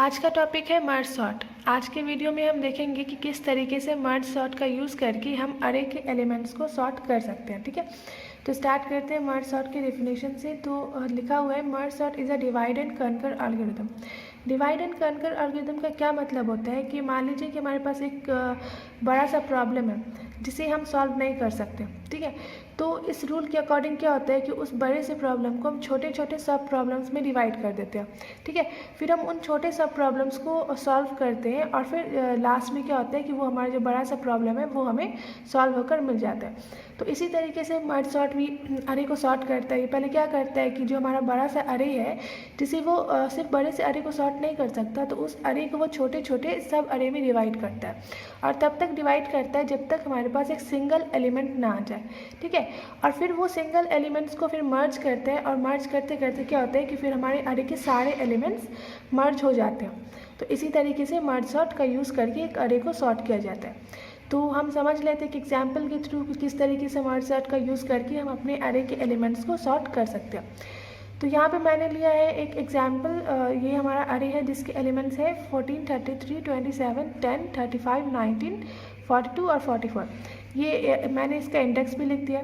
आज का टॉपिक है मर्ज सॉर्ट। आज के वीडियो में हम देखेंगे कि किस तरीके से मर्ज सॉर्ट का यूज़ करके हम अरे के एलिमेंट्स को सॉर्ट कर सकते हैं। ठीक है, तो स्टार्ट करते हैं मर्ज सॉर्ट के डेफिनेशन से। तो लिखा हुआ है merge sort is a divide and conquer algorithm. Divide and conquer algorithm का क्या मतलब होता है कि मान लीजिए कि हमारे पास एक बड़ा सा प्रॉब्लम है जिसे हम सॉल्व नहीं कर सकते। ठीक है, तो इस रूल के अकॉर्डिंग क्या होता है कि उस बड़े से प्रॉब्लम को हम छोटे छोटे सब प्रॉब्लम्स में डिवाइड कर देते हैं। ठीक है, फिर हम उन छोटे सब प्रॉब्लम्स को सॉल्व करते हैं और फिर लास्ट में क्या होता है कि वो हमारा जो बड़ा सा प्रॉब्लम है वो हमें सॉल्व होकर मिल जाता है। तो इसी तरीके से मर्ज सॉर्ट भी अरे को सॉर्ट करता है। पहले क्या करता है कि जो हमारा बड़ा सा अरे है जिसे वो सिर्फ बड़े से अरे को सॉर्ट नहीं कर सकता, तो उस अरे को वो छोटे छोटे सब अरे में डिवाइड करता है और तब तक डिवाइड करता है जब तक हमारे पास एक सिंगल एलिमेंट ना आ जाए। ठीक है, और फिर वो सिंगल एलिमेंट्स को फिर मर्ज करते हैं और मर्ज करते करते क्या होता है कि फिर हमारे अरे के सारे एलिमेंट्स मर्ज हो जाते हैं। तो इसी तरीके से मर्ज सॉर्ट का यूज़ करके एक अरे को सॉर्ट किया जाता है। तो हम समझ लेते हैं कि एग्जाम्पल के थ्रू किस तरीके से मर्ज सॉर्ट का यूज़ करके हम अपने अरे के एलिमेंट्स को सॉर्ट कर सकते हैं। तो यहाँ पे मैंने लिया है एक एग्जाम्पल। ये हमारा अरे है जिसके एलिमेंट्स है 14, 33, 27, 10, 35, 19, 42 और 44। ये मैंने इसका इंडेक्स भी लिख दिया।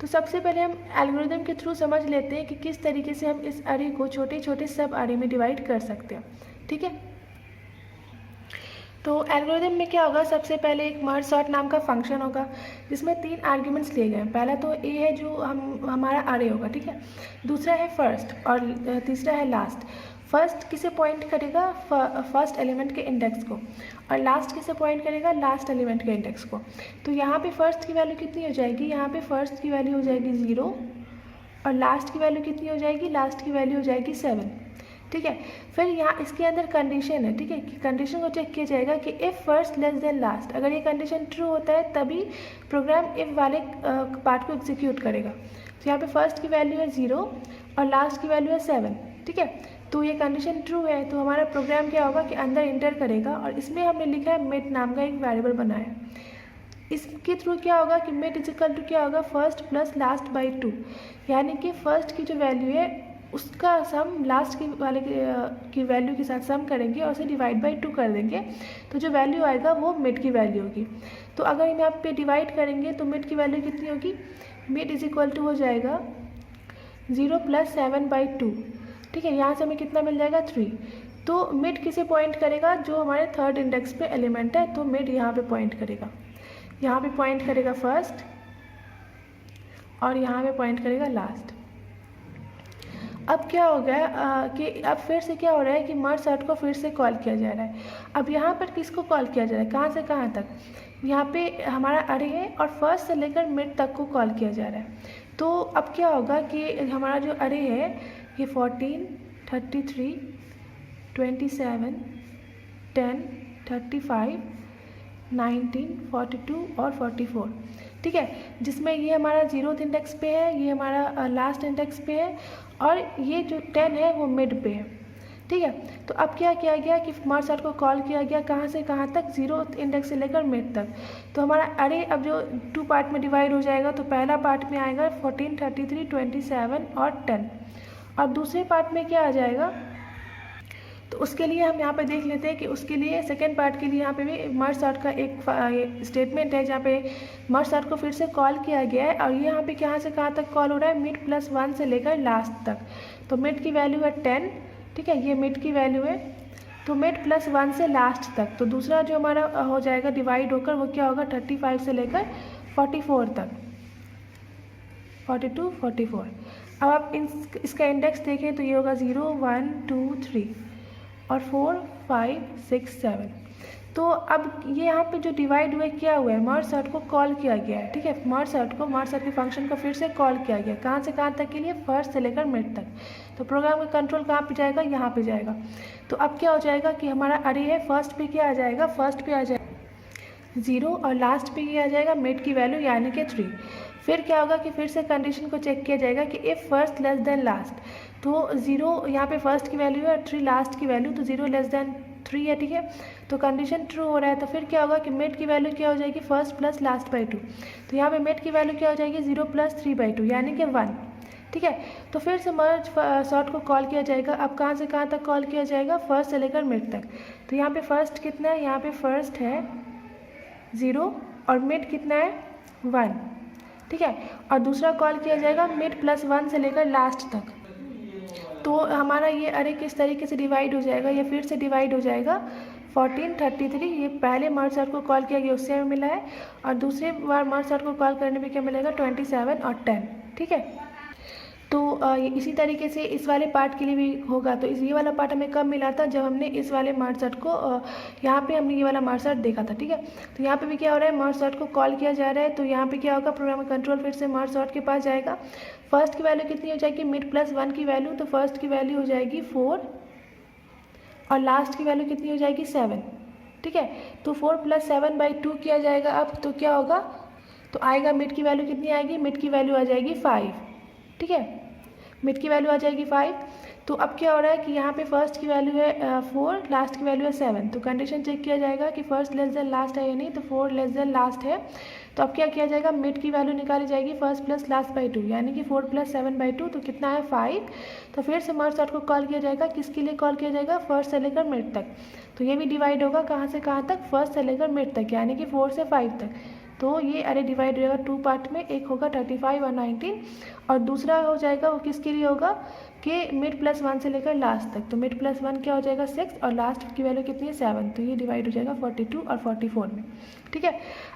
तो सबसे पहले हम एल्गोरिदम के थ्रू समझ लेते हैं कि किस तरीके से हम इस अरे को छोटे छोटे सब अरे में डिवाइड कर सकते हैं। ठीक है, तो एल्गोरिदम में क्या होगा, सबसे पहले एक मर्ज सॉर्ट नाम का फंक्शन होगा जिसमें 3 आर्ग्यूमेंट्स लिए गए हैं। पहला तो ए है जो हमारा अरे होगा। ठीक है, दूसरा है फर्स्ट और तीसरा है लास्ट। फर्स्ट किसे पॉइंट करेगा, फर्स्ट एलिमेंट के इंडेक्स को, और लास्ट किसे पॉइंट करेगा, लास्ट एलिमेंट के इंडेक्स को। तो यहाँ पे फर्स्ट की वैल्यू कितनी हो जाएगी, यहाँ पे फर्स्ट की वैल्यू हो जाएगी 0 और लास्ट की वैल्यू कितनी हो जाएगी, लास्ट की वैल्यू हो जाएगी 7। ठीक है, फिर यहाँ इसके अंदर कंडीशन है। ठीक है, कि कंडीशन को चेक किया जाएगा कि if first less than last. अगर ये कंडीशन ट्रू होता है तभी प्रोग्राम इफ़ वाले पार्ट को एग्जीक्यूट करेगा। तो यहाँ पे फर्स्ट की वैल्यू है 0 और लास्ट की वैल्यू है 7। ठीक है, तो ये कंडीशन ट्रू है तो हमारा प्रोग्राम क्या होगा कि अंदर इंटर करेगा और इसमें हमने लिखा है मिड नाम का एक वेरिएबल बनाया। इसके थ्रू क्या होगा कि मिड इज इक्वल टू क्या होगा, फर्स्ट प्लस लास्ट बाई 2, यानी कि फर्स्ट की जो वैल्यू है उसका सम लास्ट की वाले की वैल्यू के साथ सम करेंगे और उसे डिवाइड बाई 2 कर देंगे। तो जो वैल्यू आएगा वो मिड की वैल्यू होगी। तो अगर हम यहाँ पे डिवाइड करेंगे तो मिड की वैल्यू कितनी होगी, मिड इज इक्वल टू हो जाएगा 0 प्लस 7 बाई 2। ठीक है, यहाँ से हमें कितना मिल जाएगा, 3। तो मिड किसे पॉइंट करेगा, जो हमारे थर्ड इंडेक्स पे एलिमेंट है, तो मिड यहाँ पे पॉइंट करेगा। यहाँ पे पॉइंट करेगा फर्स्ट और यहाँ पे पॉइंट करेगा लास्ट। अब क्या हो गया कि अब फिर से क्या हो रहा है कि मर्ज सॉर्ट को फिर से कॉल किया जा रहा है। अब यहाँ पर किसको कॉल किया जा रहा है, कहाँ से कहाँ तक, यहाँ पे हमारा अरे है और फर्स्ट से लेकर मिड तक को कॉल किया जा रहा है। तो अब क्या होगा कि हमारा जो अरे है ये 14, 33, 27, 10, 35, 19, 42 और 44। ठीक है, जिसमें ये हमारा 0th इंडेक्स पे है, ये हमारा लास्ट इंडेक्स पे है और ये जो 10 है वो मिड पे है। ठीक है, तो अब क्या किया गया कि मर्ज सॉर्ट को कॉल किया गया कहाँ से कहाँ तक, 0th इंडेक्स से लेकर मिड तक। तो हमारा अरे अब जो 2 पार्ट में डिवाइड हो जाएगा। तो पहला पार्ट में आएगा 14, 33, 27 और 10 और दूसरे पार्ट में क्या आ जाएगा, तो उसके लिए हम यहाँ पे देख लेते हैं कि उसके लिए सेकेंड पार्ट के लिए यहाँ पे भी मर्ज सॉर्ट का एक स्टेटमेंट है जहाँ पे मर्ज सॉर्ट को फिर से कॉल किया गया है और ये यहाँ पे कहाँ से कहाँ तक कॉल हो रहा है, मिड प्लस 1 से लेकर लास्ट तक। तो मिड की वैल्यू है 10। ठीक है, ये मिड की वैल्यू है, तो मिड प्लस 1 से लास्ट तक। तो दूसरा जो हमारा हो जाएगा डिवाइड होकर वो क्या होगा, 35 से लेकर 44 तक, 42, 44। अब आप इसका इंडेक्स देखें तो ये होगा 0, 1, 2, 3 और 4, 5, 6, 7। तो अब ये यहाँ पे जो डिवाइड हुए क्या हुआ है, मर्ज सॉर्ट को कॉल किया गया है। ठीक है, मर्ज सॉर्ट के फंक्शन को फिर से कॉल किया गया, कहाँ से कहाँ तक के लिए, फर्स्ट से लेकर मिड तक। तो प्रोग्राम का कंट्रोल कहाँ पे जाएगा, यहाँ पे जाएगा। तो अब क्या हो जाएगा कि हमारा अरे है, फर्स्ट पे क्या आ जाएगा, फर्स्ट पे आ जाएगा 0 और लास्ट पे ये आ जाएगा मिड की वैल्यू यानी कि 3। फिर क्या होगा कि फिर से कंडीशन को चेक किया जाएगा कि if first less than last. तो 0 यहाँ पे फर्स्ट की वैल्यू है और 3 लास्ट की वैल्यू, तो 0 लेस देन 3 है। ठीक है, तो कंडीशन ट्रू हो रहा है। तो फिर क्या होगा कि मिड की वैल्यू क्या हो जाएगी, फर्स्ट प्लस लास्ट बाई 2। तो यहाँ पे मिड की वैल्यू क्या हो जाएगी, 0 प्लस 3 बाई 2 यानी कि 1। ठीक है। तो फिर से मर्ज सॉर्ट को कॉल किया जाएगा। अब कहाँ से कहाँ तक कॉल किया जाएगा, फर्स्ट से लेकर मिड तक। तो यहाँ पे फर्स्ट कितना है, यहाँ पे फर्स्ट है 0 और मिड कितना है 1, ठीक है। और दूसरा कॉल किया जाएगा मिड प्लस 1 से लेकर लास्ट तक। तो हमारा ये अरे किस तरीके से डिवाइड हो जाएगा, ये फिर से डिवाइड हो जाएगा 14, 33। ये पहले मर्ज सॉर्ट को कॉल किया गया उससे हमें मिला है, और दूसरे बार मर्ज सॉर्ट को कॉल करने पे क्या मिलेगा 27 और 10, ठीक है। तो इसी तरीके से इस वाले पार्ट के लिए भी होगा। तो ये वाला पार्ट हमें कब मिला था, जब हमने इस वाले मर्ज सॉर्ट को यहाँ पे हमने ये वाला मर्ज सॉर्ट देखा था, ठीक है। तो यहाँ पे भी क्या हो रहा है, मर्ज सॉर्ट को कॉल किया जा रहा है। तो यहाँ पे क्या होगा, प्रोग्राम कंट्रोल फिर से मर्ज सॉर्ट के पास जाएगा। फर्स्ट की वैल्यू कितनी हो जाएगी, मिड प्लस 1 की वैल्यू। तो फर्स्ट की वैल्यू हो जाएगी 4 और लास्ट की वैल्यू कितनी हो जाएगी 7, ठीक है। तो 4 + 7/2 किया जाएगा। अब तो क्या होगा, तो आएगा मिड की वैल्यू कितनी आएगी, मिड की वैल्यू आ जाएगी 5, ठीक है। मिड की वैल्यू आ जाएगी 5। तो अब क्या हो रहा है कि यहाँ पे फर्स्ट की वैल्यू है 4, लास्ट की वैल्यू है 7। तो कंडीशन चेक किया जाएगा कि फर्स्ट लेस देन लास्ट है या नहीं। तो 4 लेस देन लास्ट है। तो अब क्या किया जाएगा, मिड की वैल्यू निकाली जाएगी फर्स्ट प्लस लास्ट बाई 2, यानी कि 4 + 7/2। तो कितना है 5। तो फिर से मर्ज सॉर्ट को कॉल किया जाएगा, किसके लिए कॉल किया जाएगा, फर्स्ट से लेकर मिड तक। तो ये भी डिवाइड होगा कहाँ से कहाँ तक, फर्स्ट से लेकर मिड तक, यानी कि 4 से 5 तक। तो ये अरे डिवाइड हो जाएगा 2 पार्ट में, एक होगा 35 और 19, और दूसरा हो जाएगा वो किसके लिए होगा कि मिड प्लस 1 से लेकर लास्ट तक। तो मिड प्लस 1 क्या हो जाएगा 6 और लास्ट की वैल्यू कितनी है 7। तो ये डिवाइड हो जाएगा 42 और 44 में, ठीक है।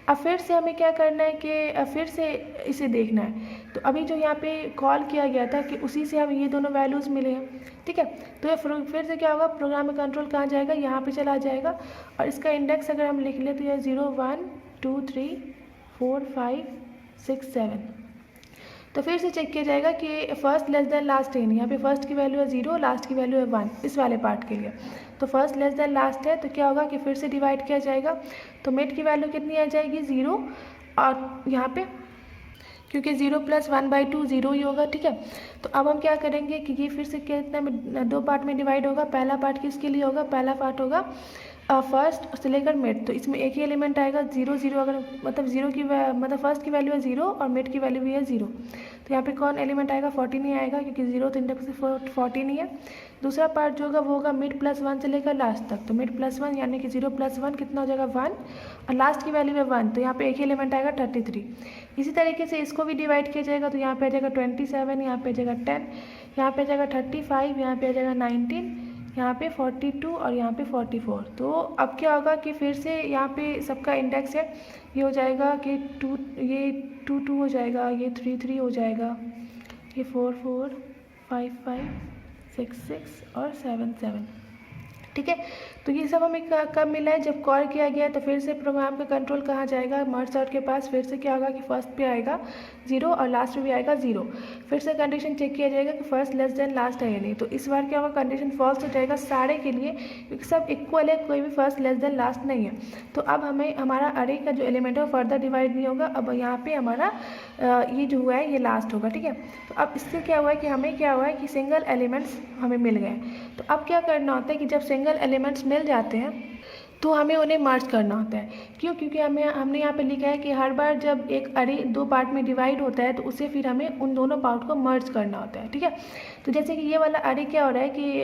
अब फिर से हमें क्या करना है कि फिर से इसे देखना है। तो अभी जो यहाँ पे कॉल किया गया था कि उसी से हमें ये दोनों वैल्यूज़ मिले हैं, ठीक है। तो ये फिर से क्या होगा, प्रोग्राम में कंट्रोल कहाँ जाएगा, यहाँ पे चला जाएगा। और इसका इंडेक्स अगर हम लिख लें तो यह 0, 1, 2, 3, 4, 5, 6, 7। तो फिर से चेक किया जाएगा कि फर्स्ट लेस देन लास्ट है नहीं। यहाँ पे फर्स्ट की वैल्यू है 0, लास्ट की वैल्यू है 1 इस वाले पार्ट के लिए। तो फर्स्ट लेस देन लास्ट है, तो क्या होगा कि फिर से डिवाइड किया जाएगा। तो मिड की वैल्यू कितनी आ जाएगी 0, और यहाँ पे क्योंकि 0 + 1/2 0 ही होगा, ठीक है। तो अब हम क्या करेंगे कि ये फिर से कितने में 2 पार्ट में डिवाइड होगा। पहला पार्ट किसके लिए होगा, पहला पार्ट होगा फर्स्ट से लेकर मिड। तो इसमें एक ही एलिमेंट आएगा 0, 0। अगर मतलब 0 की मतलब फर्स्ट की वैल्यू है 0 और मिड की वैल्यू भी है 0। तो यहाँ पे कौन एलिमेंट आएगा, 14 ही आएगा, क्योंकि 0 तो इंडेक्स से 14 ही है। दूसरा पार्ट जो होगा वो होगा मिड प्लस 1 से लेकर लास्ट तक। तो मिड प्लस 1 यानी कि 0 + 1 कितना हो जाएगा 1, और लास्ट की वैल्यू है 1। तो यहाँ पे एक ही एलिमेंट आएगा 33। इसी तरीके से इसको भी डिवाइड किया जाएगा। तो यहाँ पे आ जाएगा 27, यहाँ पे आ जाएगा 10, यहाँ पे आ जाएगा 35, यहाँ पे आ जाएगा 19, यहाँ पे 42 और यहाँ पे 44। तो अब क्या होगा कि फिर से यहाँ पे सबका इंडेक्स है, ये हो जाएगा कि 2, ये 2, 2 हो जाएगा, ये 3, 3 हो जाएगा, ये 4, 4, 5, 5, 6, 6 और 7, 7, ठीक है। तो ये सब हमें कब मिला है, जब कॉल किया गया। तो फिर से प्रोग्राम का कंट्रोल कहाँ जाएगा, मर्ज सॉर्ट के पास। फिर से क्या होगा कि फर्स्ट पे आएगा 0 और लास्ट में भी आएगा 0। फिर से कंडीशन चेक किया जाएगा कि फर्स्ट लेस देन लास्ट है या नहीं। तो इस बार क्या होगा, कंडीशन फॉल्स हो जाएगा सारे के लिए, क्योंकि सब इक्वल है, कोई भी फर्स्ट लेस देन लास्ट नहीं है। तो अब हमें हमारा अरे का जो एलिमेंट है वो फर्दर डिवाइड नहीं होगा। अब यहाँ पे हमारा ये जो हुआ है ये लास्ट होगा, ठीक है। तो अब इससे क्या हुआ है कि हमें क्या हुआ है कि सिंगल एलिमेंट्स हमें मिल गए। तो अब क्या करना होता है कि जब सिंगल एलिमेंट्स मिल जाते हैं तो हमें उन्हें मर्ज करना होता है। क्यों, क्योंकि हमने यहाँ पे लिखा है कि हर बार जब एक अरे 2 पार्ट में डिवाइड होता है तो उसे फिर हमें उन दोनों पार्ट को मर्ज करना होता है, ठीक है। तो जैसे कि ये वाला अरे क्या हो रहा है कि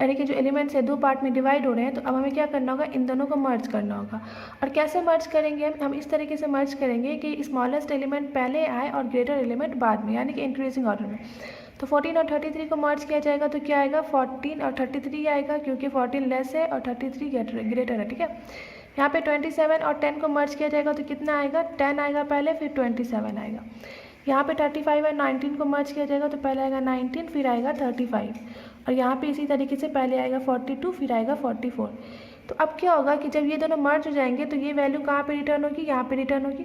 अरे के जो एलिमेंट्स है 2 पार्ट में डिवाइड हो रहे हैं। तो अब हमें क्या करना होगा, इन दोनों को मर्ज करना होगा। और कैसे मर्ज करेंगे हम इस तरीके से मर्ज करेंगे कि स्मॉलेस्ट एलिमेंट पहले आए और ग्रेटर एलिमेंट बाद में, यानी कि इंक्रीजिंग ऑर्डर में। तो 14 और 33 को मर्ज किया जाएगा। तो क्या आएगा, 14 और 33 आएगा, क्योंकि 14 लेस है और 33 ग्रेटर है, ठीक है। यहाँ पे 27 और 10 को मर्ज किया जाएगा। तो कितना आएगा, 10 आएगा पहले, फिर 27 आएगा। यहाँ पे 35 और 19 को मर्ज किया जाएगा। तो पहले आएगा 19, फिर आएगा 35, और यहाँ पे इसी तरीके से पहले आएगा 42, फिर आएगा 44। तो अब क्या होगा कि जब ये दोनों मर्ज हो जाएंगे तो ये वैल्यू कहाँ पे रिटर्न होगी, यहाँ पे रिटर्न होगी,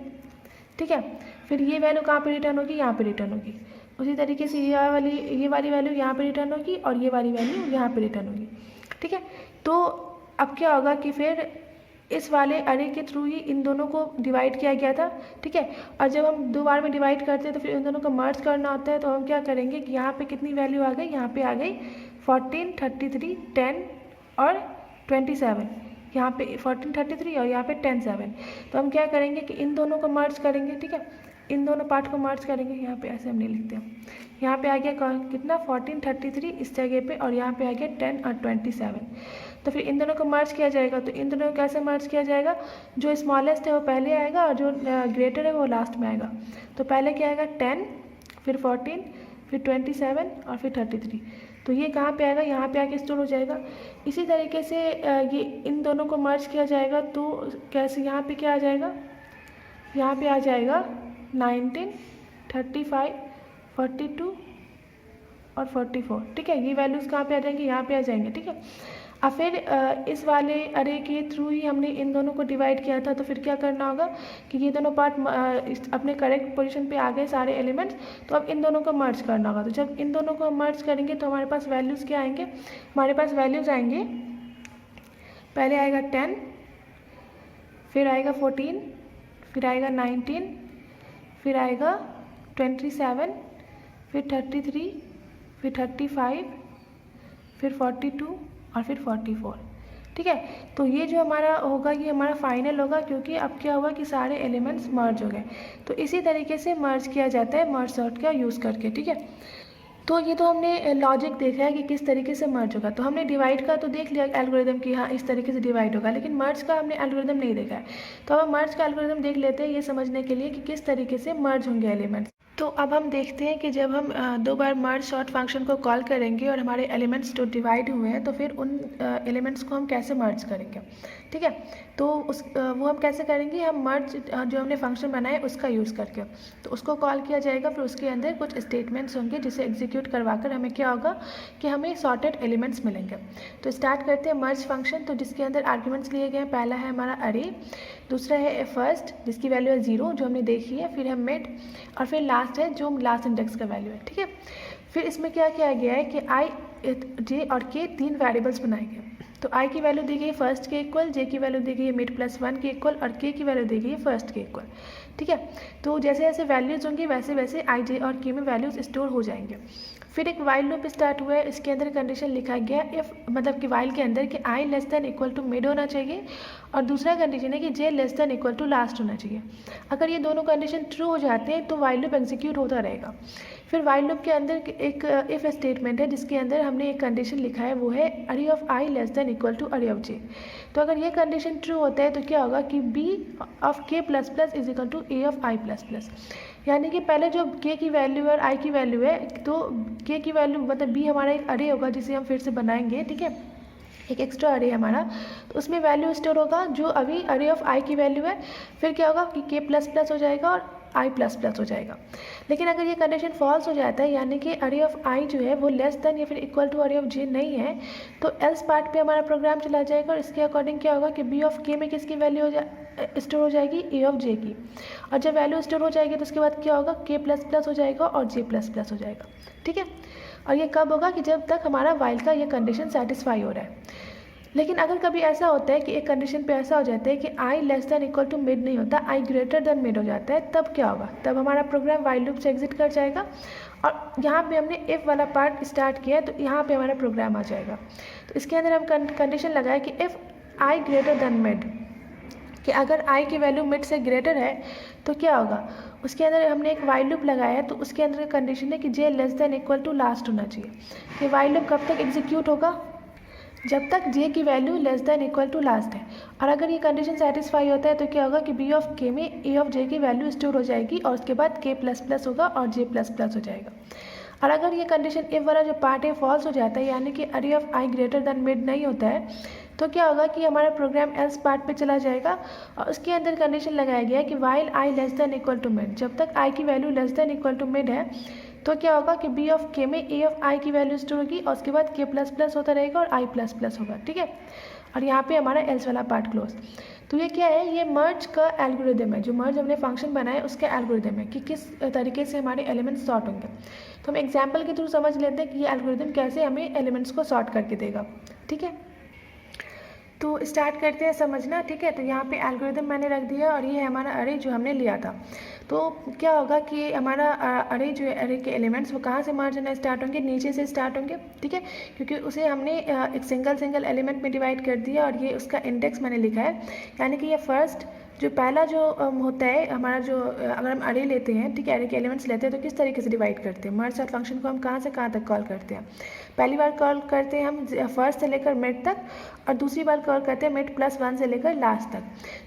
ठीक है। फिर ये वैल्यू कहाँ पे रिटर्न होगी, यहाँ पे रिटर्न होगी। उसी तरीके से ये वाली वैल्यू यहाँ पे रिटर्न होगी और ये वाली वैल्यू यहाँ पे रिटर्न होगी, ठीक है। तो अब क्या होगा कि फिर इस वाले अरे के थ्रू ही इन दोनों को डिवाइड किया गया था, ठीक है। और जब हम 2 बार में डिवाइड करते हैं तो फिर इन दोनों को मर्ज करना होता है। तो हम क्या करेंगे कि यहाँ पे कितनी वैल्यू आ गई, यहाँ पे आ गई 14, 33, 10 और 27। यहाँ पे 14, 33 और यहाँ पे 10, 7। तो हम क्या करेंगे कि इन दोनों को मर्ज करेंगे, ठीक है। इन दोनों पार्ट को मर्ज करेंगे, यहाँ पे ऐसे हम नहीं लिखते हैं। यहाँ पे आ गया कितना 14 33 इस जगह पे, और यहाँ पे आ गया 10 और 27। तो फिर इन दोनों को मर्ज किया जाएगा। तो इन दोनों को कैसे मर्ज किया जाएगा, जो स्मॉलेस्ट है वो पहले आएगा और जो ग्रेटर है वो लास्ट में आएगा। तो पहले क्या आएगा 10, फिर 14, फिर 27 और फिर 33। तो ये कहाँ पे आएगा, यहाँ पे आके स्टोर हो जाएगा। इसी तरीके से ये इन दोनों को मर्ज किया जाएगा। तो कैसे, यहाँ पे क्या आ जाएगा, यहाँ पे आ जाएगा 19, 35, 42 और 44। ठीक है, ये वैल्यूज़ कहाँ पे आ जाएंगे, यहाँ पे आ जाएंगे। ठीक है, अब फिर इस वाले अरे के थ्रू ही हमने इन दोनों को डिवाइड किया था। तो फिर क्या करना होगा कि ये दोनों पार्ट अपने करेक्ट पोजीशन पे आ गए सारे एलिमेंट्स। तो अब इन दोनों को मर्ज करना होगा। तो जब इन दोनों को हम मर्ज करेंगे तो हमारे पास वैल्यूज़ क्या आएंगे, हमारे पास वैल्यूज़ आएंगे, पहले आएगा 10, फिर आएगा 14, फिर आएगा 19, फिर आएगा 27, फिर 33, फिर 35, फिर 42 और फिर 44। ठीक है, तो ये जो हमारा होगा ये हमारा फाइनल होगा, क्योंकि अब क्या हुआ कि सारे एलिमेंट्स मर्ज हो गए। तो इसी तरीके से मर्ज किया जाता है मर्ज सॉर्ट का यूज़ करके। ठीक है, तो ये तो हमने लॉजिक देखा है कि किस तरीके से मर्ज होगा। तो हमने डिवाइड का तो देख लिया एल्गोरिदम कि हाँ इस तरीके से डिवाइड होगा, लेकिन मर्ज का हमने एल्गोरिदम नहीं देखा है। तो अब हम मर्ज का एल्गोरिदम देख लेते हैं ये समझने के लिए कि किस तरीके से मर्ज होंगे एलिमेंट्स। तो अब हम देखते हैं कि जब हम दो बार मर्ज सॉर्ट फंक्शन को कॉल करेंगे और हमारे एलिमेंट्स जो डिवाइड हुए हैं तो फिर उन एलिमेंट्स को हम कैसे मर्ज करेंगे। ठीक है, तो वो हम कैसे करेंगे, हम मर्ज जो हमने फंक्शन बनाया उसका यूज़ करके। तो उसको कॉल किया जाएगा, फिर उसके अंदर कुछ स्टेटमेंट्स होंगे जिसे एग्जीक्यूट करवाकर हमें क्या होगा कि हमें सॉर्टेड एलिमेंट्स मिलेंगे। तो स्टार्ट करते हैं मर्ज फंक्शन। तो जिसके अंदर आर्ग्यूमेंट्स लिए गए हैं, पहला है हमारा अरे, दूसरा है फर्स्ट जिसकी वैल्यू है 0 जो हमने देखी है, फिर है मिड, और फिर लास्ट है जो लास्ट इंडेक्स का वैल्यू है। ठीक है, फिर इसमें क्या किया गया है कि आई, जे और के 3 वेरिएबल्स बनाए गए। तो आई की वैल्यू दी गई है फर्स्ट के इक्वल, जे की वैल्यू दी गई है मिड प्लस 1 के इक्वल, और के की वैल्यू दी गई है फर्स्ट के इक्वल। ठीक है, तो जैसे जैसे वैल्यूज़ होंगी वैसे वैसे आई, जे और के में वैल्यूज़ स्टोर हो जाएंगे। फिर एक वाइल लूप स्टार्ट हुआ है, इसके अंदर कंडीशन लिखा गया इफ़, मतलब कि वाइल के अंदर कि I less than equal to mid होना चाहिए, और दूसरा कंडीशन है कि J less than equal to last होना चाहिए। अगर ये दोनों कंडीशन ट्रू हो जाते हैं तो वाइल लूप एग्जीक्यूट होता रहेगा। फिर वाइल लूप के अंदर एक इफ़ स्टेटमेंट है जिसके अंदर हमने एक कंडीशन लिखा है, वो है array of I less than equal to array of J. तो अगर ये कंडीशन ट्रू होता है तो क्या होगा कि B of K plus plus is equal to A of I plus plus. यानी कि पहले जो के की वैल्यू और आई की वैल्यू है, तो के की वैल्यू मतलब बी हमारा एक अरे होगा जिसे हम फिर से बनाएंगे। ठीक है, एक एक्स्ट्रा अरे हमारा, तो उसमें वैल्यू स्टोर होगा जो अभी अरे ऑफ आई की वैल्यू है। फिर क्या होगा कि के प्लस प्लस हो जाएगा और आई प्लस प्लस हो जाएगा। लेकिन अगर ये कंडीशन फॉल्स हो जाता है, यानी कि अरे ऑफ आई जो है वो लेस देन या फिर इक्वल टू अरे ऑफ जे नहीं है, तो एल्स पार्ट पे हमारा प्रोग्राम चला जाएगा। और इसके अकॉर्डिंग क्या होगा कि बी ऑफ के में किसकी वैल्यू स्टोर हो जाएगी, ए ऑफ जे की। और जब वैल्यू स्टोर हो जाएगी तो उसके बाद क्या होगा, के प्लस प्लस हो जाएगा और जे प्लस प्लस हो जाएगा। ठीक है, और ये कब होगा कि जब तक हमारा वाइल का ये कंडीशन सेटिस्फाई हो रहा है। लेकिन अगर कभी ऐसा होता है कि एक कंडीशन पे ऐसा हो जाता है कि I less than equal to mid नहीं होता, आई ग्रेटर देन मिड हो जाता है, तब क्या होगा, तब हमारा प्रोग्राम वाइल लूप से एग्जिट कर जाएगा। और यहाँ पे हमने इफ़ वाला पार्ट स्टार्ट किया है, तो यहाँ पे हमारा प्रोग्राम आ जाएगा। तो इसके अंदर हम कंडीशन लगाए कि if I greater than mid, कि अगर आई की वैल्यू मिड से ग्रेटर है तो क्या होगा, उसके अंदर हमने एक वाइल लूप लगाया है। तो उसके अंदर कंडीशन है कि J less than equal to last होना चाहिए। कि वाइल लूप कब तक एग्जीक्यूट होगा, जब तक जे की value less than equal to last है। और अगर ये कंडीशन सेटिस्फाई होता है तो क्या होगा कि बी ऑफ के में ए ऑफ जे की वैल्यू स्टोर हो जाएगी, और उसके बाद के प्लस प्लस होगा और जे प्लस प्लस हो जाएगा। और अगर ये कंडीशन इफ वाला जो पार्ट है फॉल्स हो जाता है, यानी कि array of I greater than mid नहीं होता है, तो क्या होगा कि हमारा प्रोग्राम एल्स पार्ट पे चला जाएगा। और उसके अंदर कंडीशन लगाया गया है कि while I less than equal to mid, जब तक आई की value less than equal to mid है तो क्या होगा कि बी ऑफ के में ए ऑफ आई की वैल्यू स्टोर होगी, और उसके बाद के प्लस प्लस होता रहेगा और आई प्लस प्लस होगा। ठीक है, और यहाँ पे हमारा एल्स वाला पार्ट क्लोज। तो ये क्या है, ये मर्ज का एल्गोरिदम है, जो मर्ज हमने फंक्शन बनाया है उसका एल्गोरिदम है कि किस तरीके से हमारे एलिमेंट्स सॉर्ट होंगे। तो हम एग्जाम्पल के थ्रू समझ लेते हैं कि ये एल्गोरिदम कैसे हमें एलिमेंट्स को सॉर्ट करके देगा। ठीक है, तो स्टार्ट करते हैं समझना। ठीक है, तो यहाँ पे एल्गोरिदम मैंने रख दिया, और ये है हमारा अरे जो हमने लिया था। तो क्या होगा कि हमारा अरे जो है, अरे के एलिमेंट्स वो कहाँ से मर्ज होना स्टार्ट होंगे, नीचे से स्टार्ट होंगे। ठीक है, क्योंकि उसे हमने एक सिंगल एलिमेंट में डिवाइड कर दिया, और ये उसका इंडेक्स मैंने लिखा है, यानी कि ये फर्स्ट जो पहला जो होता है हमारा जो अगर हम अरे लेते हैं, ठीक है, अरे के एलिमेंट्स लेते हैं तो किस तरीके से डिवाइड करते हैं, मर्ज सॉर्ट फंक्शन को हम कहाँ से कहाँ तक कॉल करते हैं। पहली बार कॉल करते हैं हम फर्स्ट से लेकर मिड तक, और दूसरी बार कॉल करते हैं मिड प्लस 1 से लेकर लास्ट तक।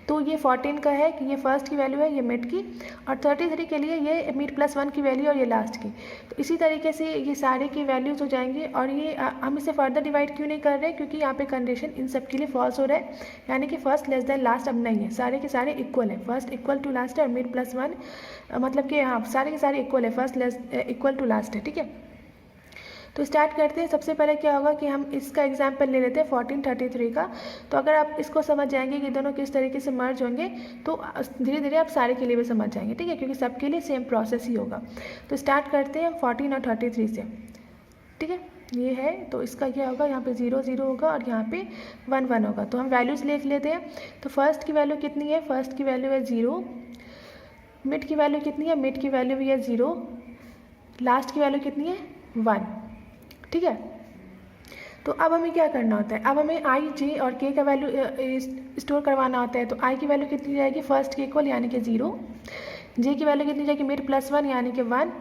तो ये 14 का है कि ये फर्स्ट की वैल्यू है, ये मिड की, और 33 के लिए ये मिड प्लस 1 की वैल्यू और ये लास्ट की। तो इसी तरीके से ये सारे की वैल्यूज़ हो जाएंगे। और ये हम इसे फर्दर डिवाइड क्यों नहीं कर रहे, क्योंकि यहाँ पे कंडीशन इन सब के लिए फॉल्स हो रहा है, यानी कि फर्स्ट लेस देन लास्ट अब नहीं है, सारे के सारे इक्वल है, फर्स्ट इक्वल टू लास्ट है और मिड प्लस 1 मतलब कि हाँ सारे के सारे इक्वल है, first less equal to last है, ठीक है। तो स्टार्ट करते हैं। सबसे पहले क्या होगा कि हम इसका एग्जाम्पल ले लेते हैं 1433 का। तो अगर आप इसको समझ जाएंगे कि दोनों किस तरीके से मर्ज होंगे तो धीरे धीरे आप सारे के लिए भी समझ जाएंगे, ठीक है, क्योंकि सबके लिए सेम प्रोसेस ही होगा। तो स्टार्ट करते हैं 14 और 33 से, ठीक है, ये है। तो इसका क्या होगा, यहाँ पे 0 0 होगा और यहाँ पे 1 1 होगा। तो हम वैल्यूज़ लिख लेते हैं। तो फर्स्ट की वैल्यू कितनी है, फर्स्ट की वैल्यू है 0, मिड की वैल्यू कितनी है, मिड की वैल्यू भी है 0, लास्ट की वैल्यू कितनी है 1, ठीक है। तो अब हमें क्या करना होता है, अब हमें आई जे और के का वैल्यू स्टोर करवाना होता है। तो आई की वैल्यू कितनी जाएगी, फर्स्ट के इक्वल यानी कि 0, जे की वैल्यू कितनी जाएगी मिड प्लस 1 यानी कि 1,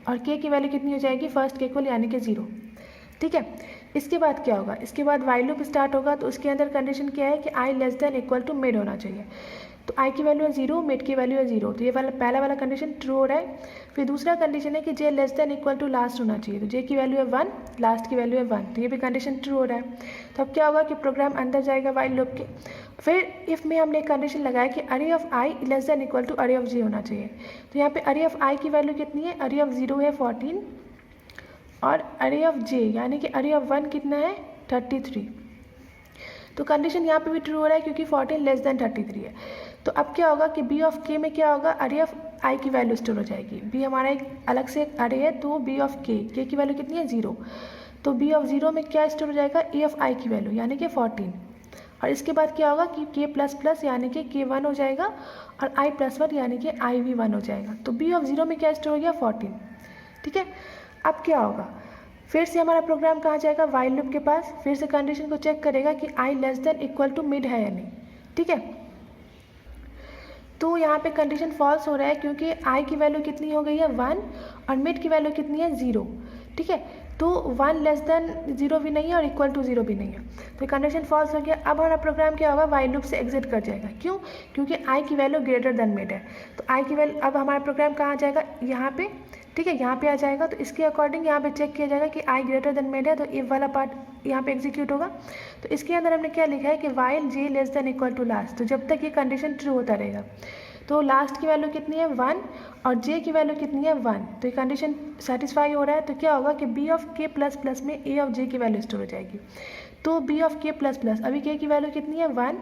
और के की वैल्यू कितनी हो जाएगी फर्स्ट के इक्वल यानी कि 0, ठीक है। इसके बाद क्या होगा, इसके बाद वाइल लूप स्टार्ट होगा। तो उसके अंदर कंडीशन क्या है कि I less than equal to mid होना चाहिए। तो आई की वैल्यू है 0, मिड की वैल्यू है 0, तो ये वाला पहला वाला कंडीशन ट्रू हो रहा है। फिर दूसरा कंडीशन है कि J less than equal to last होना चाहिए। तो जे की वैल्यू है 1, लास्ट की वैल्यू है 1, तो ये भी कंडीशन ट्रू हो रहा है। तो अब क्या होगा कि प्रोग्राम अंदर जाएगा वाइल लूप के। फिर इफ़ में हमने एक कंडीशन लगाया कि array of I less than equal to array of J होना चाहिए। तो यहाँ पे अरे ऑफ आई की वैल्यू कितनी है, अरे ऑफ 0 है 14, और अरे ऑफ जे यानी कि अरे ऑफ 1 कितना है 33। तो कंडीशन यहाँ पे भी ट्रू हो रहा है क्योंकि 14 लेस देन 33 है। तो अब क्या होगा कि बी ऑफ के में क्या होगा, अरे ऑफ आई की वैल्यू स्टोर हो जाएगी। बी हमारा एक अलग से अरे है, तो बी ऑफ के की वैल्यू कितनी है 0। तो बी ऑफ 0 में क्या स्टोर हो जाएगा, ए ऑफ आई की वैल्यू यानी कि 14। और इसके बाद क्या होगा कि के प्लस प्लस यानी कि के 1 हो जाएगा, और आई प्लस 1 यानी कि आई भी 1 हो जाएगा। तो बी ऑफ 0 में क्या स्टोर हो गया 14, ठीक है। अब क्या होगा, फिर से हमारा प्रोग्राम कहाँ जाएगा, वाइल लूप के पास। फिर से कंडीशन को चेक करेगा कि I less than equal to mid है या नहीं, ठीक है। तो यहाँ पे कंडीशन फॉल्स हो रहा है क्योंकि आई की वैल्यू कितनी हो गई है 1, और मिड की वैल्यू कितनी है 0, ठीक है। तो 1 लेस देन 0 भी नहीं है और इक्वल टू 0 भी नहीं है, तो कंडीशन फॉल्स हो गया। अब हमारा प्रोग्राम क्या होगा, वाइल लूप से एग्जिट कर जाएगा। क्यों, क्योंकि आई की वैल्यू ग्रेटर देन मिड है। तो आई की वैल्यू, अब हमारा प्रोग्राम कहाँ जाएगा, यहाँ पे, ठीक है, यहाँ पे आ जाएगा। तो इसके अकॉर्डिंग यहाँ पे चेक किया जाएगा कि आई ग्रेटर देन मिड है, तो इफ वाला पार्ट यहाँ पे एग्जीक्यूट होगा। तो इसके अंदर हमने क्या लिखा है कि while J less than equal to last. तो जब तक ये कंडीशन ट्रू होता रहेगा। तो लास्ट की वैल्यू कितनी है 1, और जे की वैल्यू कितनी है 1। तो ये कंडीशन सेटिस्फाई हो रहा है। तो क्या होगा कि B of K plus plus में ए ऑफ जे की वैल्यू स्टोर हो जाएगी। तो B of K plus plus, अभी के की वैल्यू कितनी है 1,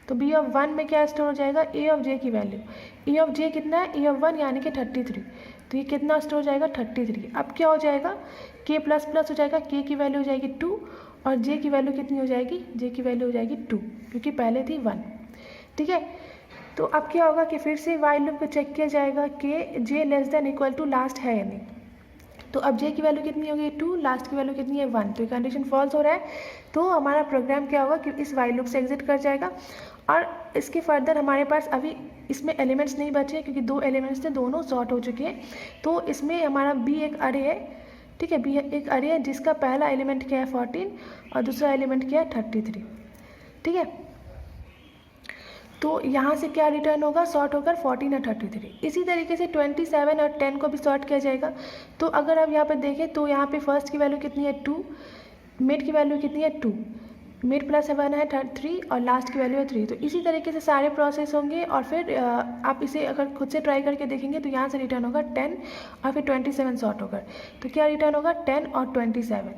तो बी ऑफ 1 में क्या स्टोर हो जाएगा, ए ऑफ जे की वैल्यू। ए ऑफ जे कितना है, ए ऑफ 1 यानी कि 33। तो ये कितना स्टोर हो जाएगा 33। अब क्या हो जाएगा, के प्लस प्लस हो जाएगा, के की वैल्यू हो जाएगी 2, और जे की वैल्यू कितनी हो जाएगी, जे की वैल्यू हो जाएगी 2, क्योंकि पहले थी 1, ठीक है। तो अब क्या होगा कि फिर से वाइल लूप को चेक किया जाएगा कि J less than equal to last है या नहीं। तो अब जे की वैल्यू कितनी होगी 2, लास्ट की वैल्यू कितनी है 1। तो ये कंडीशन फॉल्स हो रहा है। तो हमारा प्रोग्राम क्या होगा कि इस वाइल लूप से एग्जिट कर जाएगा। और इसके फर्दर हमारे पास अभी इसमें एलिमेंट्स नहीं बचे क्योंकि 2 एलिमेंट्स थे, दोनों सॉर्ट हो चुके हैं। तो इसमें हमारा बी एक अरे है, ठीक है, बी एक अरे है जिसका पहला एलिमेंट क्या है 14 और दूसरा एलिमेंट क्या है 33, ठीक है। तो यहाँ से क्या रिटर्न होगा, सॉर्ट होकर 14 और 33। इसी तरीके से 27 और 10 को भी सॉर्ट किया जाएगा। तो अगर आप यहाँ पर देखें तो यहाँ पे फर्स्ट की वैल्यू कितनी है 2, मिड की वैल्यू कितनी है 2, मिड प्लस 1 है 3, और लास्ट की वैल्यू है 3। तो इसी तरीके से सारे प्रोसेस होंगे। और फिर आप इसे अगर खुद से ट्राई करके देखेंगे तो यहाँ से रिटर्न होगा 10 और फिर 27 सॉर्ट होकर। तो क्या रिटर्न होगा 10 और 27।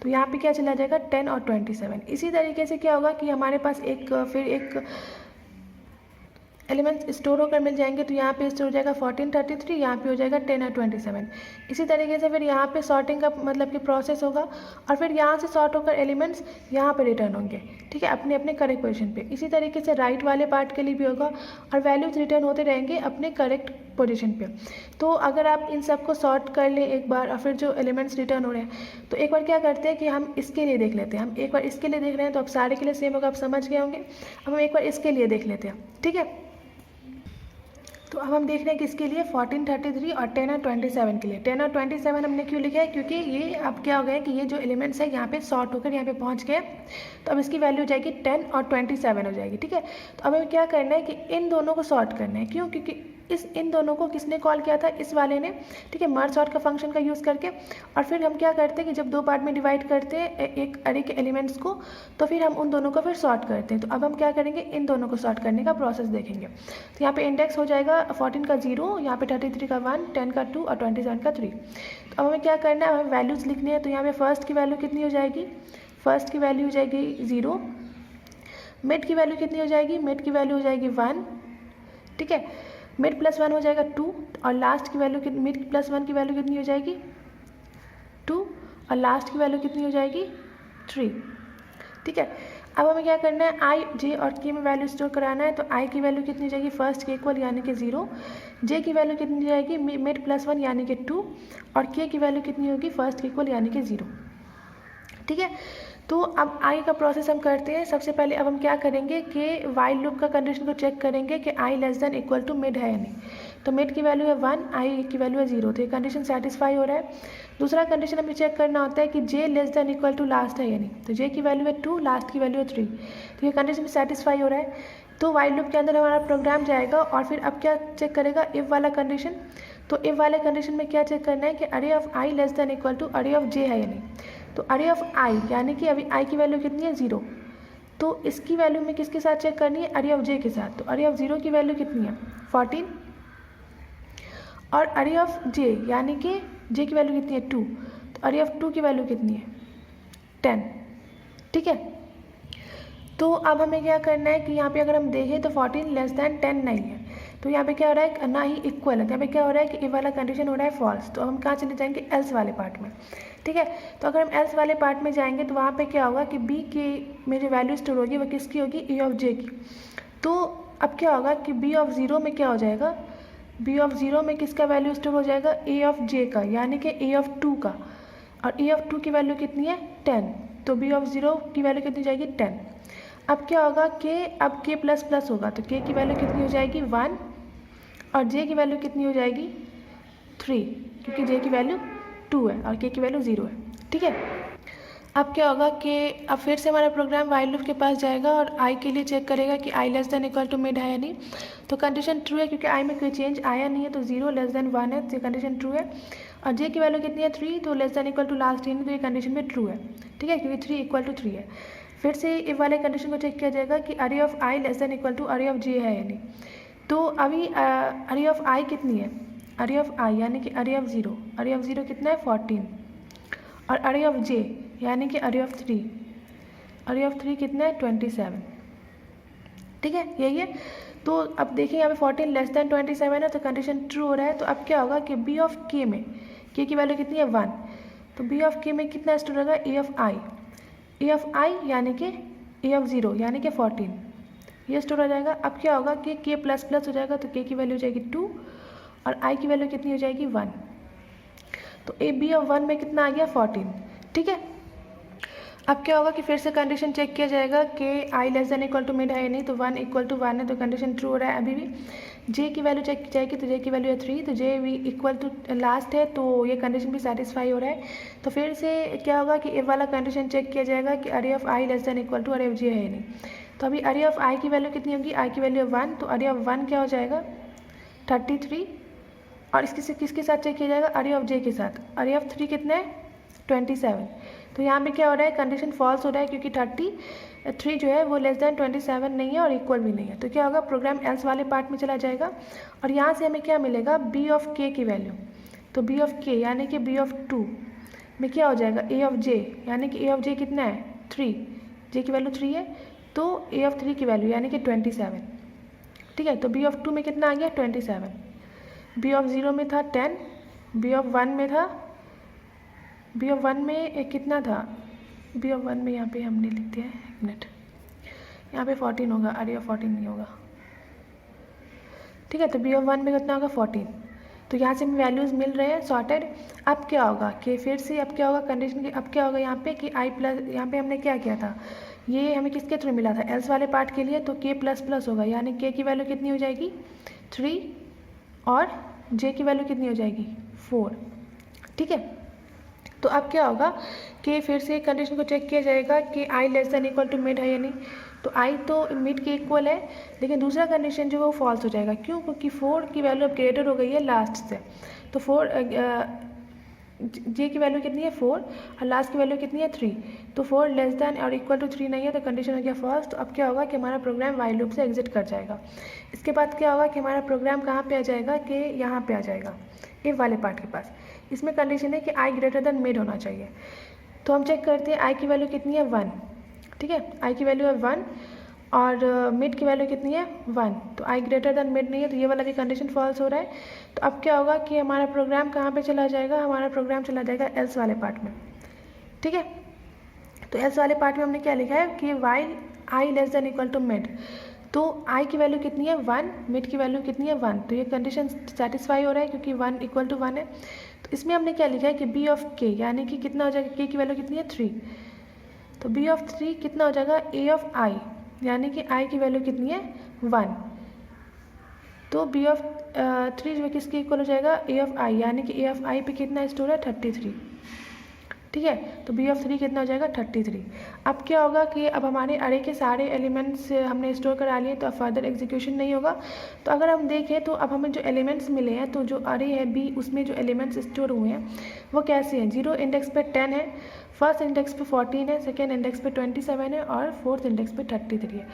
तो यहाँ पे क्या चला जाएगा 10 और 27। इसी तरीके से क्या होगा कि हमारे पास फिर एक एलिमेंट्स स्टोर होकर मिल जाएंगे। तो यहाँ पे स्टोर हो जाएगा 14 33, यहाँ पे हो जाएगा 10 और 27। इसी तरीके से फिर यहाँ पे सॉर्टिंग का मतलब कि प्रोसेस होगा, और फिर यहाँ से सॉर्ट होकर एलिमेंट्स यहाँ पे रिटर्न होंगे। ठीक है, अपने अपने करेक्ट पोजीशन पे। इसी तरीके से राइट वाले पार्ट के लिए भी होगा और वैल्यूज रिटर्न होते रहेंगे अपने करेक्ट पोजीशन पे। तो अगर आप इन सब को सॉर्ट कर लें एक बार और फिर जो एलिमेंट्स रिटर्न हो रहे हैं, तो एक बार क्या करते हैं कि हम इसके लिए देख लेते हैं। हम एक बार इसके लिए देख रहे हैं तो अब सारे के लिए सेम होगा, आप समझ गए होंगे। अब हम एक बार इसके लिए देख लेते हैं, ठीक है। तो अब हम देख रहे हैं कि इसके लिए 14, 33 और 10 और 27 के लिए। 10 और 27 हमने क्यों लिखा है, क्योंकि ये अब क्या हो गया है कि ये जो एलिमेंट्स है यहाँ पे सॉर्ट होकर यहाँ पे पहुँच गए, तो अब इसकी वैल्यू हो जाएगी 10 और 27 हो जाएगी, ठीक है। तो अब हमें क्या करना है कि इन दोनों को सॉर्ट करना है। क्यों? क्योंकि इन दोनों को किसने कॉल किया था, इस वाले ने, ठीक है, मर्ज सॉर्ट का फंक्शन का यूज़ करके। और फिर हम क्या करते हैं कि जब दो पार्ट में डिवाइड करते हैं एक अरे के एलिमेंट्स को, तो फिर हम उन दोनों को फिर सॉर्ट करते हैं। तो अब हम क्या करेंगे, इन दोनों को सॉर्ट करने का प्रोसेस देखेंगे। तो यहाँ पे इंडेक्स हो जाएगा 14 का 0, यहाँ पे 33 का 1, 10 का 2 और 27 का 3। तो अब हमें क्या करना है, हमें वैल्यूज़ लिखनी है। तो यहाँ पे फर्स्ट की वैल्यू कितनी हो जाएगी, फर्स्ट की वैल्यू हो जाएगी 0। मिड की वैल्यू कितनी हो जाएगी, मिड की वैल्यू हो जाएगी 1, ठीक है। मिड प्लस 1 हो जाएगा 2 और लास्ट की वैल्यू मिड प्लस 1 की वैल्यू कितनी हो जाएगी 2 और लास्ट की वैल्यू कितनी हो जाएगी 3, ठीक है। अब हमें क्या करना है, आई, जे और के में वैल्यू स्टोर कराना है। तो आई की वैल्यू कितनी हो जाएगी फर्स्ट के इक्वल यानी कि 0, जे की वैल्यू कितनी हो जाएगी मिड प्लस 1 यानी कि 2 और के की वैल्यू कितनी होगी फर्स्ट के इक्वल यानी कि 0, ठीक है। तो अब आई का प्रोसेस हम करते हैं। सबसे पहले अब हम क्या करेंगे कि वाइल लूप का कंडीशन को चेक करेंगे कि I less than equal to mid है या नहीं। तो मिड की वैल्यू है 1, आई की वैल्यू है 0, तो ये कंडीशन सेटिस्फाई हो रहा है। दूसरा कंडीशन हमें चेक करना होता है कि J less than equal to last है या नहीं। तो जे की वैल्यू है 2, लास्ट की वैल्यू है 3, तो ये कंडीशन भी सेटिस्फाई हो रहा है। तो वाइल लूप के अंदर हमारा प्रोग्राम जाएगा और फिर अब क्या चेक करेगा, इफ वाला कंडीशन। तो इफ वाले कंडीशन में क्या चेक करना है कि array of I less than equal to array of J है या नहीं। तो अरे ऑफ आई यानी कि अभी आई की वैल्यू कितनी है 0, तो इसकी वैल्यू में किसके साथ चेक करनी है, अरे ऑफ जे के साथ। तो अरे ऑफ 0 की वैल्यू कितनी है 14 और अरे ऑफ जे यानी कि जे की वैल्यू कितनी है 2, तो अरे ऑफ 2 की वैल्यू कितनी है 10, ठीक है। तो अब हमें क्या करना है कि यहाँ पे अगर हम देखें तो 14 लेस दैन 10 नहीं है, तो यहाँ पे क्या हो रहा है, ना ही इक्वल है। तो यहाँ पे क्या हो रहा है कि ये वाला कंडीशन हो रहा है फॉल्स। तो हम कहाँ चले जाएंगे, एल्स वाले पार्ट में, ठीक है। तो अगर हम एल्स वाले पार्ट में जाएंगे तो वहाँ पे क्या होगा कि बी के में जो वैल्यू स्टोर होगी वो किसकी होगी, ए ऑफ जे की। तो अब क्या होगा कि बी ऑफ 0 में क्या हो जाएगा, बी ऑफ 0 में किसका वैल्यू स्टोर हो जाएगा, ए ऑफ जे का, यानी कि ए ऑफ 2 का। और ए ऑफ 2 की वैल्यू कितनी है 10, तो बी ऑफ 0 की वैल्यू कितनी जाएगी 10। अब क्या होगा कि अब के प्लस प्लस होगा, तो के की वैल्यू कितनी हो जाएगी 1 और जे की वैल्यू कितनी हो जाएगी 3, क्योंकि जे की वैल्यू 2 है और के की वैल्यू 0 है, ठीक है। अब क्या होगा कि अब फिर से हमारा प्रोग्राम वाइल लूप के पास जाएगा और आई के लिए चेक करेगा कि I less than equal to mid है या नहीं। तो कंडीशन ट्रू है क्योंकि आई में कोई चेंज आया नहीं है, तो 0 लेस देन 1 है, तो ये कंडीशन ट्रू है। और जे की वैल्यू कितनी है 3, तो less than equal to last इन, तो ये कंडीशन भी ट्रू है, ठीक है, क्योंकि 3 इक्वल टू 3 है। फिर से इस वाले कंडीशन को चेक किया जाएगा कि array of I less than equal to array of J है या नहीं। तो अभी अरे ऑफ आई कितनी है, अरे ऑफ आई यानी कि अरे ऑफ 0, अरे ऑफ 0 कितना है 14 और अरे ऑफ जे यानी कि अरे ऑफ 3, अरे ऑफ 3 कितना है 27, ठीक है, यही है। तो अब देखिए यहाँ पे 14 लेस देन 27 है, तो कंडीशन ट्रू हो रहा है। तो अब क्या होगा कि बी ऑफ के में के की वैल्यू कितनी है 1, तो बी ऑफ के में कितना स्टोर होगा ए ऑफ आई, ए ऑफ आई यानी कि ए ऑफ 0 यानी कि 14, ये स्टोर हो जाएगा। अब क्या होगा कि के प्लस प्लस हो जाएगा, तो के की वैल्यू हो जाएगी 2 और आई की वैल्यू कितनी हो जाएगी 1, तो ए बी ऑफ 1 में कितना आ गया 14, ठीक है। अब क्या होगा कि फिर से कंडीशन चेक किया जाएगा कि I less than equal to mid है या नहीं, तो 1 इक्वल टू 1 है, तो कंडीशन ट्रू हो रहा है अभी भी। जे की वैल्यू चेक की जाएगी, तो जे की वैल्यू है 3, तो जे भी इक्वल टू लास्ट है, तो ये कंडीशन भी सेटिस्फाई हो रहा है। तो फिर से क्या होगा कि ए वाला कंडीशन चेक किया जाएगा कि array of I less than equal to array of J है या नहीं। तो अभी अरे ऑफ आई की वैल्यू कितनी होगी, आई की वैल्यू है 1, तो अरे ऑफ 1 क्या हो जाएगा 33 और किसके साथ चेक किया जाएगा, अरे ऑफ जे के साथ। अरे ऑफ 3 कितना है 27, तो यहाँ पे क्या हो रहा है, कंडीशन फॉल्स हो रहा है क्योंकि 33 जो है वो लेस देन 27 नहीं है और इक्वल भी नहीं है। तो क्या होगा, प्रोग्राम एल्स वाले पार्ट में चला जाएगा और यहाँ से हमें क्या मिलेगा, बी ऑफ के की वैल्यू। तो बी ऑफ के यानी कि बी ऑफ 2 में क्या हो जाएगा, ए ऑफ जे यानी कि ए ऑफ जे कितना है 3, जे की वैल्यू 3 है, तो ए ऑफ 3 की वैल्यू यानी कि 27, ठीक है। तो बी ऑफ 2 में कितना आ गया 27, बी ऑफ 0 में था 10, बी ऑफ 1 में था, बी ऑफ 1 में कितना था, बी ऑफ 1 में यहाँ पे हमने लिख दिया है, एक मिनट, यहाँ पे 14 होगा, अरे 14 नहीं होगा, ठीक है। तो बी ऑफ 1 में कितना होगा 14। तो यहाँ से हमें वैल्यूज़ मिल रहे हैं सॉर्टेड। अब क्या होगा कि फिर से अब क्या होगा कंडीशन की, अब क्या होगा यहाँ पे कि आई प्लस, यहाँ पे हमने क्या किया था, ये हमें किसके थ्रू मिला था, एल्स वाले पार्ट के लिए, तो के प्लस प्लस होगा, यानी के की वैल्यू कितनी हो जाएगी 3 और जे की वैल्यू कितनी हो जाएगी 4, ठीक है। तो अब क्या होगा कि फिर से कंडीशन को चेक किया जाएगा कि I less than equal to mid है या नहीं। तो आई तो मिड के इक्वल है, लेकिन दूसरा कंडीशन जो है वो फॉल्स हो जाएगा। क्यों? क्योंकि 4 की वैल्यू अब ग्रेटर हो गई है लास्ट से। तो 4 जे की वैल्यू कितनी है 4 और लास्ट की वैल्यू कितनी है 3। तो 4 लेस देन और इक्वल टू 3 नहीं है, तो कंडीशन हो गया फॉल्स। तो अब क्या होगा कि हमारा प्रोग्राम वाइल लूप से एग्जिट कर जाएगा। इसके बाद क्या होगा कि हमारा प्रोग्राम कहाँ पे आ जाएगा कि यहाँ पे आ जाएगा, इफ वाले पार्ट के पास। इसमें कंडीशन है कि आई ग्रेटर देन मिड होना चाहिए। तो हम चेक करते हैं आई की वैल्यू कितनी है 1, ठीक है। आई की वैल्यू है 1 और मिड की वैल्यू कितनी है 1। तो आई ग्रेटर देन मिड नहीं है, तो ये वाला भी कंडीशन फॉल्स हो रहा है। तो अब क्या होगा कि हमारा प्रोग्राम कहाँ पे चला जाएगा, हमारा प्रोग्राम चला जाएगा एल्स वाले पार्ट में, ठीक है। तो एल्स वाले पार्ट में हमने क्या लिखा है कि while I less than equal to mid. तो आई की वैल्यू कितनी है 1, मिड की वैल्यू कितनी है 1। तो ये कंडीशन सेटिस्फाई हो रहा है क्योंकि 1 इक्वल टू 1 है। तो इसमें हमने क्या लिखा है कि बी ऑफ के, यानी कि कितना हो जाएगा, के की वैल्यू कितनी है 3। तो बी ऑफ 3 कितना हो जाएगा ए ऑफ आई, यानी कि आई की वैल्यू कितनी है 1। तो बी ऑफ 3 जो किसके इक्वल हो जाएगा ए ऑफ आई, यानी कि ए ऑफ आई पे कितना स्टोर है 33, ठीक है। तो बी ऑफ 3 कितना हो जाएगा 33। अब क्या होगा कि अब हमारे अरे के सारे एलिमेंट्स हमने स्टोर करा लिए, तो अब फर्दर एग्जीक्यूशन नहीं होगा। तो अगर हम देखें तो अब हमें जो एलिमेंट्स मिले हैं, तो जो अरे है बी उसमें जो एलिमेंट्स स्टोर हुए हैं वो कैसे हैं, 0 इंडेक्स पे 10 है, फर्स्ट इंडेक्स पे 14 है, सेकेंड इंडेक्स पे 27 है और फोर्थ इंडेक्स पे 33 है।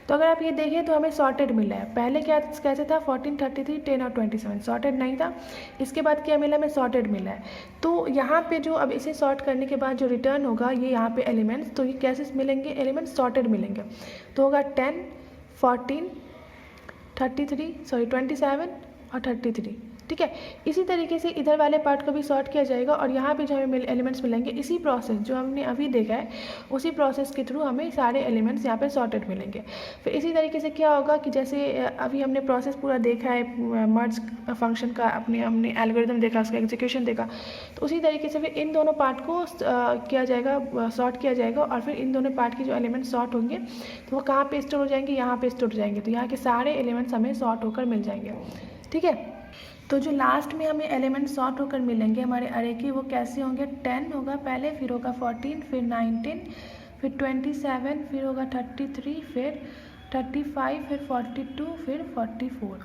तो अगर आप ये देखें तो हमें सॉर्टेड मिला है। पहले क्या कैसे था 14, 33, 10 और 27 सॉर्टेड नहीं था। इसके बाद क्या मिला, हमें सॉर्टेड मिला है। तो यहाँ पे जो अब इसे सॉर्ट करने के बाद जो रिटर्न होगा ये यहाँ पे एलिमेंट्स, तो ये कैसे मिलेंगे, एलिमेंट्स सॉर्टेड मिलेंगे। तो होगा 10, 14, 27 और 33, ठीक है। इसी तरीके से इधर वाले पार्ट को भी सॉर्ट किया जाएगा और यहाँ पे जो हमें एलिमेंट्स मिलेंगे, इसी प्रोसेस जो हमने अभी देखा है उसी प्रोसेस के थ्रू हमें सारे एलिमेंट्स यहाँ पे सॉर्टेड मिलेंगे। फिर इसी तरीके से क्या होगा कि जैसे अभी हमने प्रोसेस पूरा देखा है मर्ज फंक्शन का, हमने एल्गोरिथम देखा, उसका एग्जीक्यूशन देखा, तो उसी तरीके से फिर इन दोनों पार्ट को किया जाएगा, सॉर्ट किया जाएगा और फिर इन दोनों पार्ट के जो एलिमेंट्स सॉर्ट होंगे तो वो कहाँ पर स्टोर हो जाएंगे, यहाँ पर स्टोर हो जाएंगे। तो यहाँ के सारे एलिमेंट्स हमें सॉर्ट होकर मिल जाएंगे, ठीक है। तो जो लास्ट में हमें एलिमेंट सॉर्ट होकर मिलेंगे हमारे अरे के, वो कैसे होंगे, 10 होगा पहले, फिर होगा 14, फिर 19, फिर 27, फिर होगा 33, फिर 35, फिर 42, फिर 44।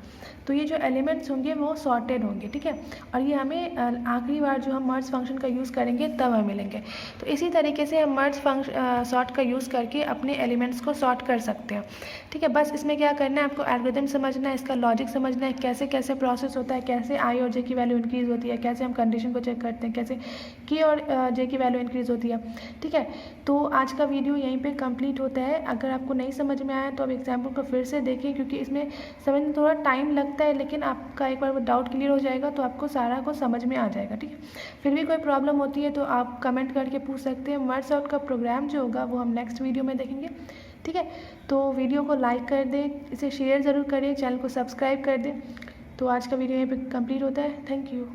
तो ये जो एलिमेंट्स होंगे वो सॉर्टेड होंगे, ठीक है। और ये हमें आखिरी बार जो हम मर्ज फंक्शन का यूज़ करेंगे तब हमें मिलेंगे। तो इसी तरीके से हम मर्ज फंक्शन सॉर्ट का यूज़ करके अपने एलिमेंट्स को सॉर्ट कर सकते हैं, ठीक है। बस इसमें क्या करना है, आपको एल्गोरिथम समझना है, इसका लॉजिक समझना है, कैसे कैसे प्रोसेस होता है, कैसे आई और जे की वैल्यू इंक्रीज़ होती है, कैसे हम कंडीशन को चेक करते हैं, कैसे के और जे की वैल्यू इंक्रीज़ होती है, ठीक है। तो आज का वीडियो यहीं पर कंप्लीट होता है। अगर आपको नहीं समझ में आया तो अब एग्जाम्पल को फिर से देखें, क्योंकि इसमें समझ में थोड़ा टाइम लगता है, लेकिन आपका एक बार वो डाउट क्लियर हो जाएगा तो आपको सारा को समझ में आ जाएगा, ठीक है। फिर भी कोई प्रॉब्लम होती है तो आप कमेंट करके पूछ सकते हैं। मर्ज सॉर्ट का प्रोग्राम जो होगा वो हम नेक्स्ट वीडियो में देखेंगे, ठीक है। तो वीडियो को लाइक कर दें, इसे शेयर ज़रूर करें, चैनल को सब्सक्राइब कर दें। तो आज का वीडियो यहीं पे कंप्लीट होता है। Thank you.